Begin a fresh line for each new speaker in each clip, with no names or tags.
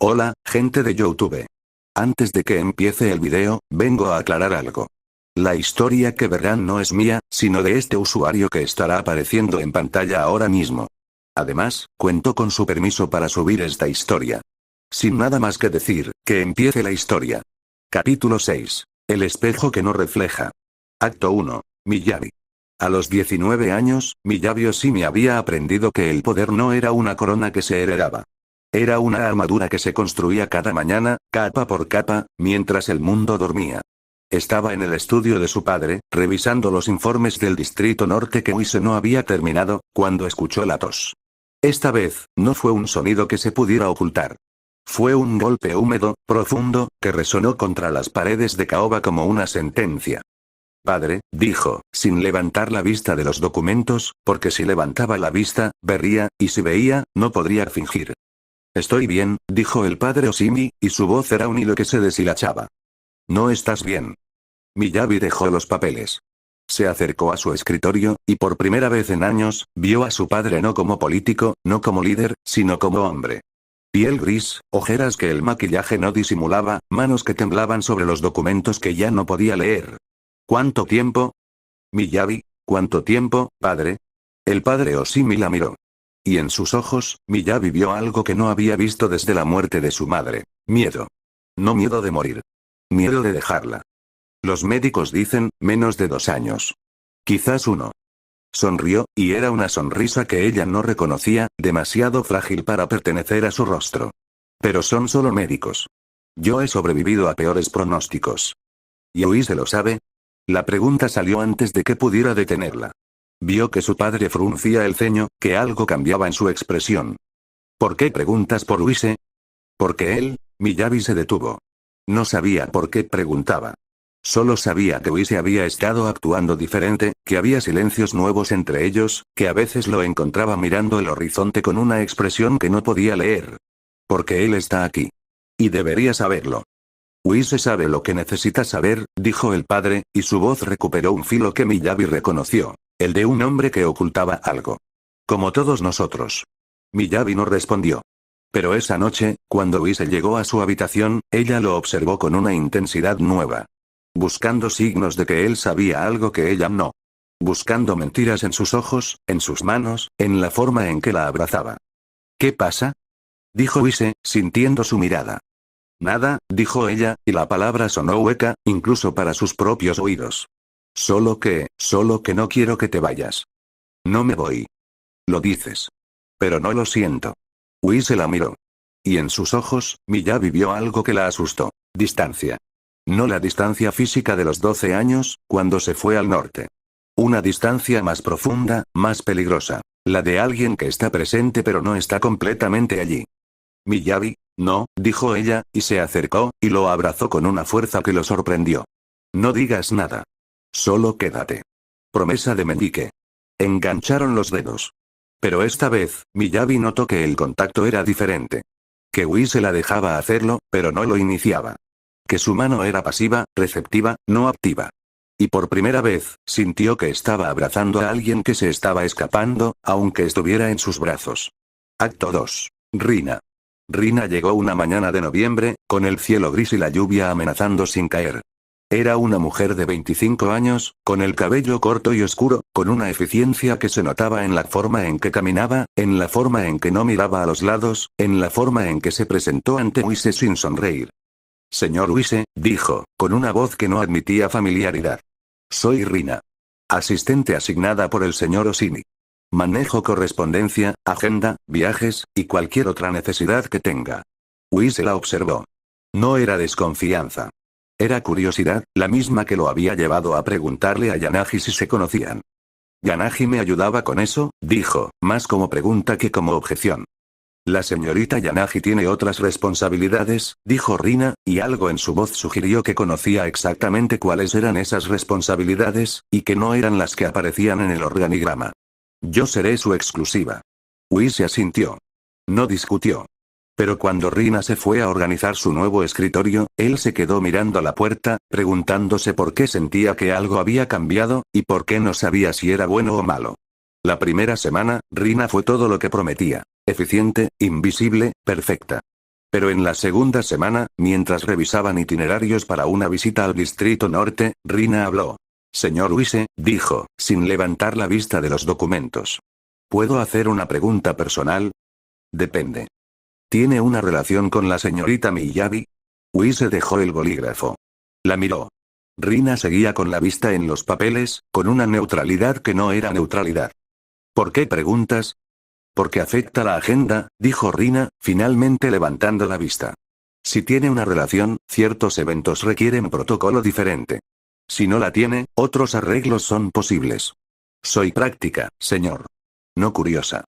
Hola, gente de YouTube. Antes de que empiece el video, vengo a aclarar algo. La historia que verán no es mía, sino de este usuario que estará apareciendo en pantalla ahora mismo. Además, cuento con su permiso para subir esta historia. Sin nada más que decir, que empiece la historia. Capítulo 6. El espejo que no refleja. Acto 1. Miyabi. A los 19 años, Miyabi Oshimi había aprendido que el poder no era una corona que se heredaba. Era una armadura que se construía cada mañana, capa por capa, mientras el mundo dormía. Estaba en el estudio de su padre, revisando los informes del Distrito Norte que Uise no había terminado, cuando escuchó la tos. Esta vez, no fue un sonido que se pudiera ocultar. Fue un golpe húmedo, profundo, que resonó contra las paredes de caoba como una sentencia. Padre, dijo, sin levantar la vista de los documentos, porque si levantaba la vista, vería, y si veía, no podría fingir. Estoy bien, dijo el padre Oshimi, y su voz era un hilo que se deshilachaba. No estás bien. Miyabi dejó los papeles. Se acercó a su escritorio, y por primera vez en años, vio a su padre no como político, no como líder, sino como hombre. Piel gris, ojeras que el maquillaje no disimulaba, manos que temblaban sobre los documentos que ya no podía leer. ¿Cuánto tiempo? Miyabi, ¿cuánto tiempo, padre? El padre Oshimi la miró. Y en sus ojos, Miyabi vio algo que no había visto desde la muerte de su madre. Miedo. No miedo de morir. Miedo de dejarla. Los médicos dicen, menos de 2 años. Quizás 1. Sonrió, y era una sonrisa que ella no reconocía, demasiado frágil para pertenecer a su rostro. Pero son solo médicos. Yo he sobrevivido a peores pronósticos. ¿Y Uise lo sabe? La pregunta salió antes de que pudiera detenerla. Vio que su padre fruncía el ceño, que algo cambiaba en su expresión. ¿Por qué preguntas por Uise? Porque él, Miyabi se detuvo. No sabía por qué preguntaba. Solo sabía que Uise había estado actuando diferente, que había silencios nuevos entre ellos, que a veces lo encontraba mirando el horizonte con una expresión que no podía leer. Porque él está aquí. Y debería saberlo. Uise sabe lo que necesita saber, dijo el padre, y su voz recuperó un filo que Miyabi reconoció. El de un hombre que ocultaba algo. Como todos nosotros. Miyabi no respondió. Pero esa noche, cuando Uise llegó a su habitación, ella lo observó con una intensidad nueva. Buscando signos de que él sabía algo que ella no. Buscando mentiras en sus ojos, en sus manos, en la forma en que la abrazaba. ¿Qué pasa? Dijo Uise, sintiendo su mirada. Nada, dijo ella, y la palabra sonó hueca, incluso para sus propios oídos. Solo que no quiero que te vayas. No me voy. Lo dices. Pero no lo siento. Uise la miró. Y en sus ojos, Miyabi vio algo que la asustó. Distancia. No la distancia física de los 12 años, cuando se fue al norte. Una distancia más profunda, más peligrosa. La de alguien que está presente pero no está completamente allí. Miyabi, no, dijo ella, y se acercó, y lo abrazó con una fuerza que lo sorprendió. No digas nada. Solo quédate. Promesa de meñique. Engancharon los dedos. Pero esta vez, Miyabi notó que el contacto era diferente. Que Uise la dejaba hacerlo, pero no lo iniciaba. Que su mano era pasiva, receptiva, no activa. Y por primera vez, sintió que estaba abrazando a alguien que se estaba escapando, aunque estuviera en sus brazos. Acto 2. Rina. Rina llegó una mañana de noviembre, con el cielo gris y la lluvia amenazando sin caer. Era una mujer de 25 años, con el cabello corto y oscuro, con una eficiencia que se notaba en la forma en que caminaba, en la forma en que no miraba a los lados, en la forma en que se presentó ante Uise sin sonreír. Señor Uise, dijo, con una voz que no admitía familiaridad. Soy Rina. Asistente asignada por el señor Oshimi. Manejo correspondencia, agenda, viajes, y cualquier otra necesidad que tenga. Uise la observó. No era desconfianza. Era curiosidad, la misma que lo había llevado a preguntarle a Yanagi si se conocían. Yanagi me ayudaba con eso, dijo, más como pregunta que como objeción. La señorita Yanagi tiene otras responsabilidades, dijo Rina, y algo en su voz sugirió que conocía exactamente cuáles eran esas responsabilidades, y que no eran las que aparecían en el organigrama. Yo seré su exclusiva. Uise asintió. No discutió. Pero cuando Rina se fue a organizar su nuevo escritorio, él se quedó mirando la puerta, preguntándose por qué sentía que algo había cambiado, y por qué no sabía si era bueno o malo. La primera semana, Rina fue todo lo que prometía. Eficiente, invisible, perfecta. Pero en la segunda semana, mientras revisaban itinerarios para una visita al Distrito Norte, Rina habló. Señor Wise, dijo, sin levantar la vista de los documentos. ¿Puedo hacer una pregunta personal? Depende. ¿Tiene una relación con la señorita Miyabi? Wise dejó el bolígrafo. La miró. Rina seguía con la vista en los papeles, con una neutralidad que no era neutralidad. ¿Por qué preguntas? Porque afecta la agenda, dijo Rina, finalmente levantando la vista. Si tiene una relación, ciertos eventos requieren protocolo diferente. Si no la tiene, otros arreglos son posibles. Soy práctica, señor. No curiosa.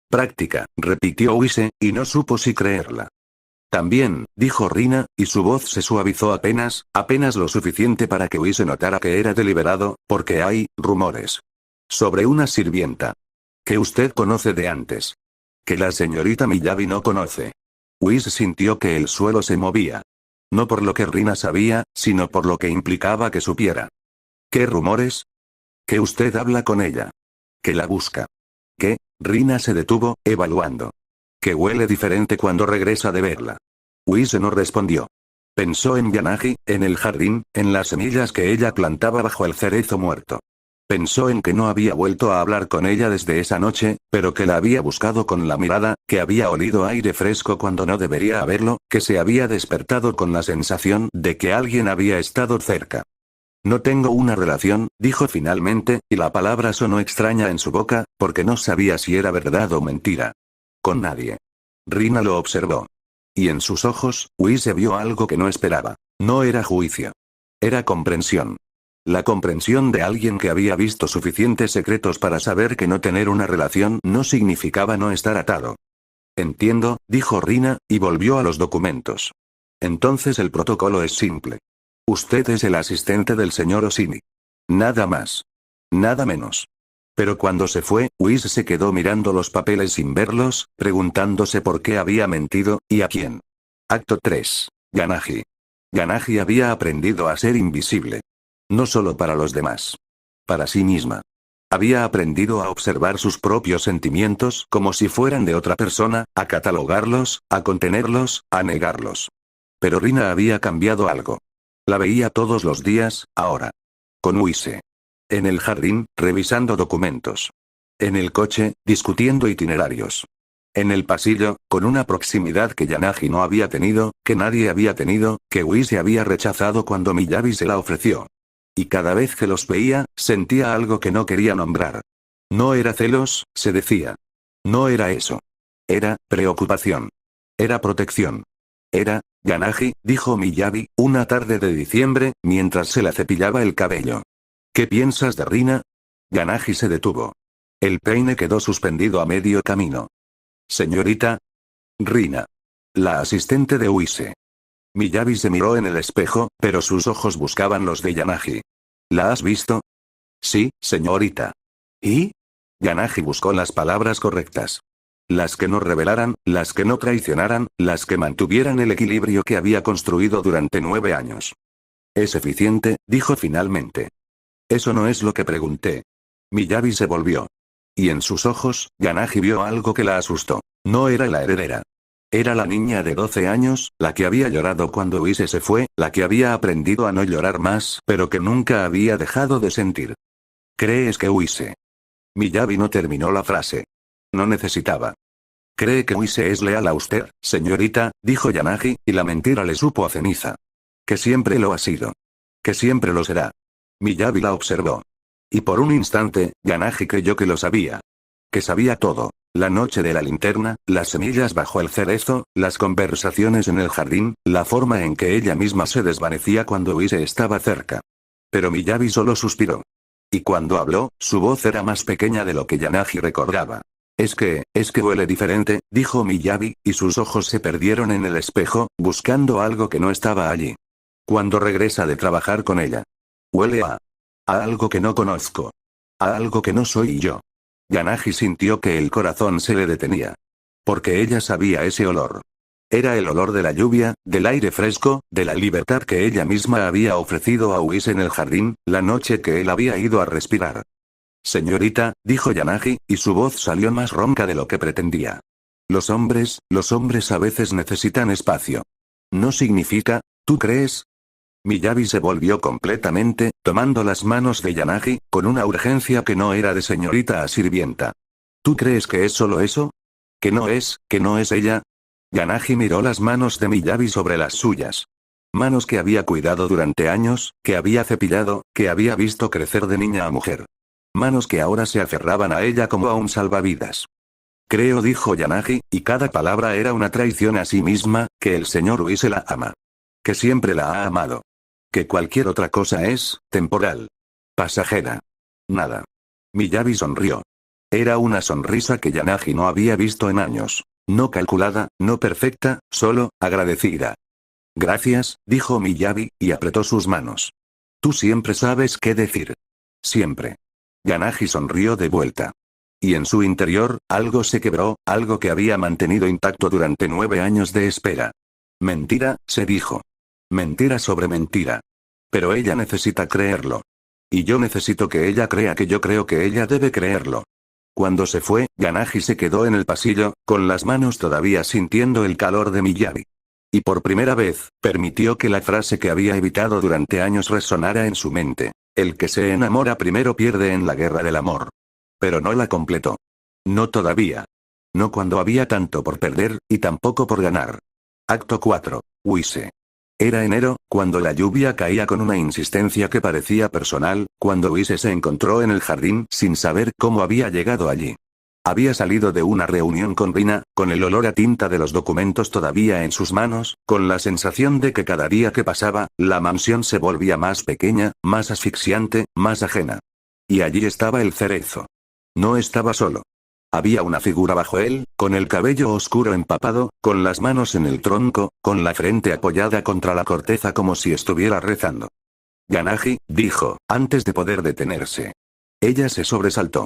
Práctica, repitió Wise, y no supo si creerla. También, dijo Rina, y su voz se suavizó apenas lo suficiente para que Wise notara que era deliberado, porque hay rumores. Sobre una sirvienta. Que usted conoce de antes. Que la señorita Miyabi no conoce. Wise sintió que el suelo se movía. No por lo que Rina sabía, sino por lo que implicaba que supiera. ¿Qué rumores? Que usted habla con ella. Que la busca. ¿Qué? Rina se detuvo, evaluando. Que huele diferente cuando regresa de verla. Wise no respondió. Pensó en Yanagi, en el jardín, en las semillas que ella plantaba bajo el cerezo muerto. Pensó en que no había vuelto a hablar con ella desde esa noche, pero que la había buscado con la mirada, que había olido aire fresco cuando no debería haberlo, que se había despertado con la sensación de que alguien había estado cerca. No tengo una relación, dijo finalmente, y la palabra sonó extraña en su boca, porque no sabía si era verdad o mentira. Con nadie. Rina lo observó. Y en sus ojos, Wise vio algo que no esperaba. No era juicio. Era comprensión. La comprensión de alguien que había visto suficientes secretos para saber que no tener una relación no significaba no estar atado. Entiendo, dijo Rina, y volvió a los documentos. Entonces el protocolo es simple. Usted es el asistente del señor Oshimi. Nada más. Nada menos. Pero cuando se fue, Wise se quedó mirando los papeles sin verlos, preguntándose por qué había mentido, y a quién. Acto 3. Yanagi. Yanagi había aprendido a ser invisible. No solo para los demás. Para sí misma. Había aprendido a observar sus propios sentimientos como si fueran de otra persona, a catalogarlos, a contenerlos, a negarlos. Pero Rina había cambiado algo. La veía todos los días, ahora. Con Wise. En el jardín, revisando documentos. En el coche, discutiendo itinerarios. En el pasillo, con una proximidad que Yanagi no había tenido, que nadie había tenido, que Wise había rechazado cuando Miyabi se la ofreció. Y cada vez que los veía, sentía algo que no quería nombrar. No era celos, se decía. No era eso. Era preocupación. Era protección. Era, Yanagi, dijo Miyabi, una tarde de diciembre, mientras se la cepillaba el cabello. ¿Qué piensas de Rina? Yanagi se detuvo. El peine quedó suspendido a medio camino. Señorita. Rina. La asistente de Wise. Miyabi se miró en el espejo, pero sus ojos buscaban los de Yanagi. ¿La has visto? Sí, señorita. ¿Y? Yanagi buscó las palabras correctas. Las que no revelaran, las que no traicionaran, las que mantuvieran el equilibrio que había construido durante 9 años. Es eficiente, dijo finalmente. Eso no es lo que pregunté. Miyabi se volvió. Y en sus ojos, Yanagi vio algo que la asustó. No era la heredera. Era la niña de 12 años, la que había llorado cuando Wise se fue, la que había aprendido a no llorar más, pero que nunca había dejado de sentir. ¿Crees que Wise? Miyabi no terminó la frase. No necesitaba. ¿Cree que Wise es leal a usted, señorita? Dijo Yanagi, y la mentira le supo a ceniza. Que siempre lo ha sido. Que siempre lo será. Miyabi la observó. Y por un instante, Yanagi creyó que lo sabía. Que sabía todo. La noche de la linterna, las semillas bajo el cerezo, las conversaciones en el jardín, la forma en que ella misma se desvanecía cuando Wise estaba cerca. Pero Miyabi solo suspiró. Y cuando habló, su voz era más pequeña de lo que Yanagi recordaba. Es que huele diferente, dijo Miyabi, y sus ojos se perdieron en el espejo, buscando algo que no estaba allí. Cuando regresa de trabajar con ella. Huele a algo que no conozco. A algo que no soy yo. Yanagi sintió que el corazón se le detenía. Porque ella sabía ese olor. Era el olor de la lluvia, del aire fresco, de la libertad que ella misma había ofrecido a Wise en el jardín, la noche que él había ido a respirar. Señorita, dijo Yanagi, y su voz salió más ronca de lo que pretendía. Los hombres a veces necesitan espacio. ¿No significa, tú crees? Miyabi se volvió completamente, tomando las manos de Yanagi, con una urgencia que no era de señorita a sirvienta. ¿Tú crees que es solo eso? ¿Que no es ella? Yanagi miró las manos de Miyabi sobre las suyas. Manos que había cuidado durante años, que había cepillado, que había visto crecer de niña a mujer. Manos que ahora se aferraban a ella como a un salvavidas. Creo, dijo Yanagi, y cada palabra era una traición a sí misma, que el señor Uise la ama. Que siempre la ha amado. Que cualquier otra cosa es, temporal. Pasajera. Nada. Miyabi sonrió. Era una sonrisa que Yanagi no había visto en años. No calculada, no perfecta, solo, agradecida. Gracias, dijo Miyabi, y apretó sus manos. Tú siempre sabes qué decir. Siempre. Yanagi sonrió de vuelta. Y en su interior, algo se quebró, algo que había mantenido intacto durante 9 años de espera. Mentira, se dijo. Mentira sobre mentira. Pero ella necesita creerlo. Y yo necesito que ella crea que yo creo que ella debe creerlo. Cuando se fue, Yanagi se quedó en el pasillo, con las manos todavía sintiendo el calor de Miyabi. Y por primera vez, permitió que la frase que había evitado durante años resonara en su mente. El que se enamora primero pierde en la guerra del amor. Pero no la completó. No todavía. No cuando había tanto por perder, y tampoco por ganar. Acto 4. Uise. Era enero, cuando la lluvia caía con una insistencia que parecía personal, cuando Uise se encontró en el jardín sin saber cómo había llegado allí. Había salido de una reunión con Rina, con el olor a tinta de los documentos todavía en sus manos, con la sensación de que cada día que pasaba, la mansión se volvía más pequeña, más asfixiante, más ajena. Y allí estaba el cerezo. No estaba solo. Había una figura bajo él, con el cabello oscuro empapado, con las manos en el tronco, con la frente apoyada contra la corteza como si estuviera rezando. Yanagi, dijo, antes de poder detenerse. Ella se sobresaltó.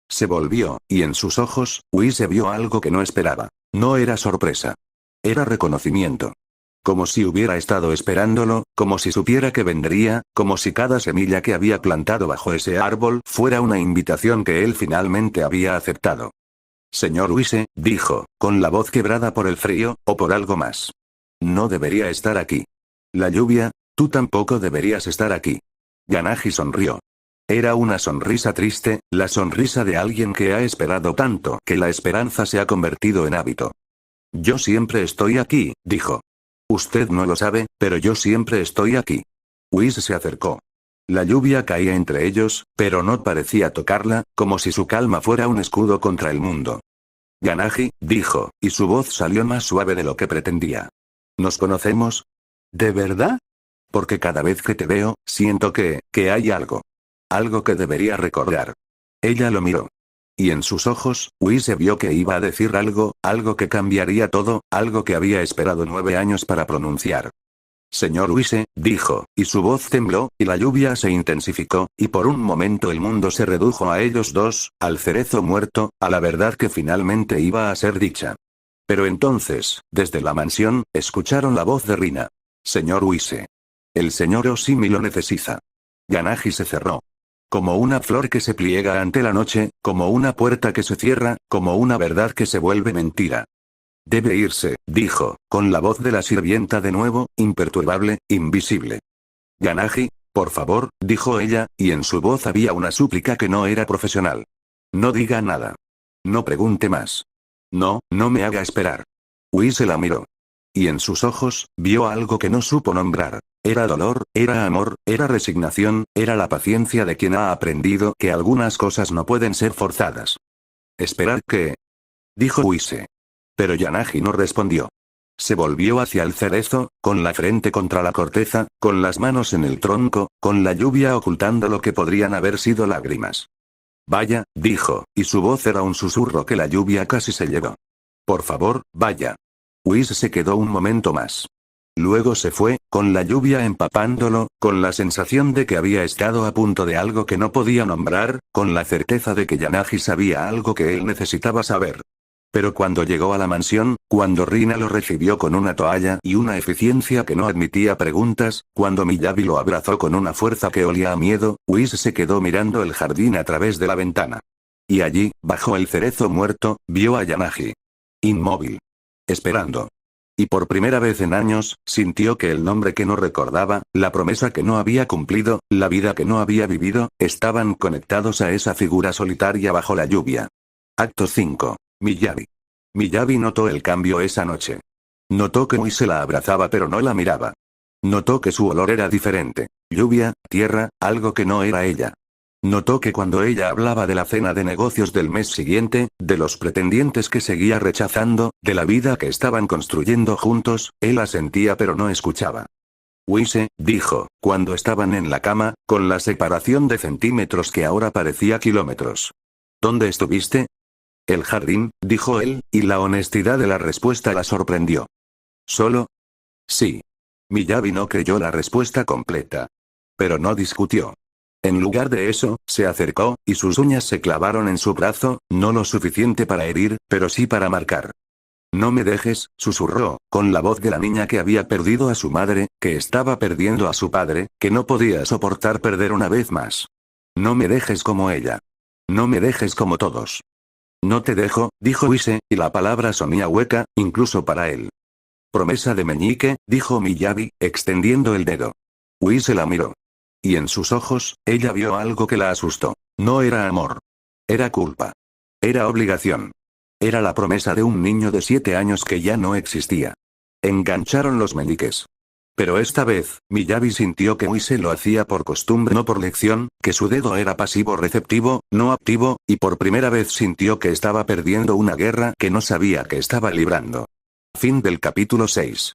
Se volvió, y en sus ojos, Uise vio algo que no esperaba. No era sorpresa. Era reconocimiento. Como si hubiera estado esperándolo, como si supiera que vendría, como si cada semilla que había plantado bajo ese árbol fuera una invitación que él finalmente había aceptado. Señor Uise, dijo, con la voz quebrada por el frío, o por algo más. No debería estar aquí. La lluvia, tú tampoco deberías estar aquí. Yanagi sonrió. Era una sonrisa triste, la sonrisa de alguien que ha esperado tanto que la esperanza se ha convertido en hábito. Yo siempre estoy aquí, dijo. Usted no lo sabe, pero yo siempre estoy aquí. Uise se acercó. La lluvia caía entre ellos, pero no parecía tocarla, como si su calma fuera un escudo contra el mundo. Yanagi, dijo, y su voz salió más suave de lo que pretendía. ¿Nos conocemos? ¿De verdad? Porque cada vez que te veo, siento que hay algo. Algo que debería recordar. Ella lo miró. Y en sus ojos, Uise vio que iba a decir algo, algo que cambiaría todo, algo que había esperado 9 años para pronunciar. Señor Uise, dijo, y su voz tembló, y la lluvia se intensificó, y por un momento el mundo se redujo a ellos dos, al cerezo muerto, a la verdad que finalmente iba a ser dicha. Pero entonces, desde la mansión, escucharon la voz de Rina. Señor Uise. El señor Oshimi lo necesita. Yanagi se cerró. Como una flor que se pliega ante la noche, como una puerta que se cierra, como una verdad que se vuelve mentira. Debe irse, dijo, con la voz de la sirvienta de nuevo, imperturbable, invisible. Yanagi, por favor, dijo ella, y en su voz había una súplica que no era profesional. No diga nada. No pregunte más. No me haga esperar. Uise la miró. Y en sus ojos, vio algo que no supo nombrar. Era dolor, era amor, era resignación, era la paciencia de quien ha aprendido que algunas cosas no pueden ser forzadas. ¿Esperar qué? Dijo Uise. Pero Yanagi no respondió. Se volvió hacia el cerezo, con la frente contra la corteza, con las manos en el tronco, con la lluvia ocultando lo que podrían haber sido lágrimas. Vaya, dijo, y su voz era un susurro que la lluvia casi se llevó. Por favor, vaya. Uise se quedó un momento más. Luego se fue, con la lluvia empapándolo, con la sensación de que había estado a punto de algo que no podía nombrar, con la certeza de que Yanagi sabía algo que él necesitaba saber. Pero cuando llegó a la mansión, cuando Rina lo recibió con una toalla y una eficiencia que no admitía preguntas, cuando Miyabi lo abrazó con una fuerza que olía a miedo, Uise se quedó mirando el jardín a través de la ventana. Y allí, bajo el cerezo muerto, vio a Yanagi. Inmóvil. Esperando. Y por primera vez en años, sintió que el nombre que no recordaba, la promesa que no había cumplido, la vida que no había vivido, estaban conectados a esa figura solitaria bajo la lluvia. Acto 5. Miyabi. Miyabi notó el cambio esa noche. Notó que Wise la abrazaba pero no la miraba. Notó que su olor era diferente. Lluvia, tierra, algo que no era ella. Notó que cuando ella hablaba de la cena de negocios del mes siguiente, de los pretendientes que seguía rechazando, de la vida que estaban construyendo juntos, él la sentía pero no escuchaba. Wise, dijo, cuando estaban en la cama, con la separación de centímetros que ahora parecía kilómetros. ¿Dónde estuviste? El jardín, dijo él, y la honestidad de la respuesta la sorprendió. ¿Solo? Sí. Miyabi no creyó la respuesta completa. Pero no discutió. En lugar de eso, se acercó, y sus uñas se clavaron en su brazo, no lo suficiente para herir, pero sí para marcar. No me dejes, susurró, con la voz de la niña que había perdido a su madre, que estaba perdiendo a su padre, que no podía soportar perder una vez más. No me dejes como ella. No me dejes como todos. No te dejo, dijo Wise, y la palabra sonía hueca, incluso para él. Promesa de meñique, dijo Miyabi, extendiendo el dedo. Wise la miró. Y en sus ojos, ella vio algo que la asustó. No era amor. Era culpa. Era obligación. Era la promesa de un niño de 7 años que ya no existía. Engancharon los meñiques. Pero esta vez, Miyabi sintió que Wise lo hacía por costumbre no por lección, que su dedo era pasivo-receptivo, no activo, y por primera vez sintió que estaba perdiendo una guerra que no sabía que estaba librando. Fin del capítulo 6.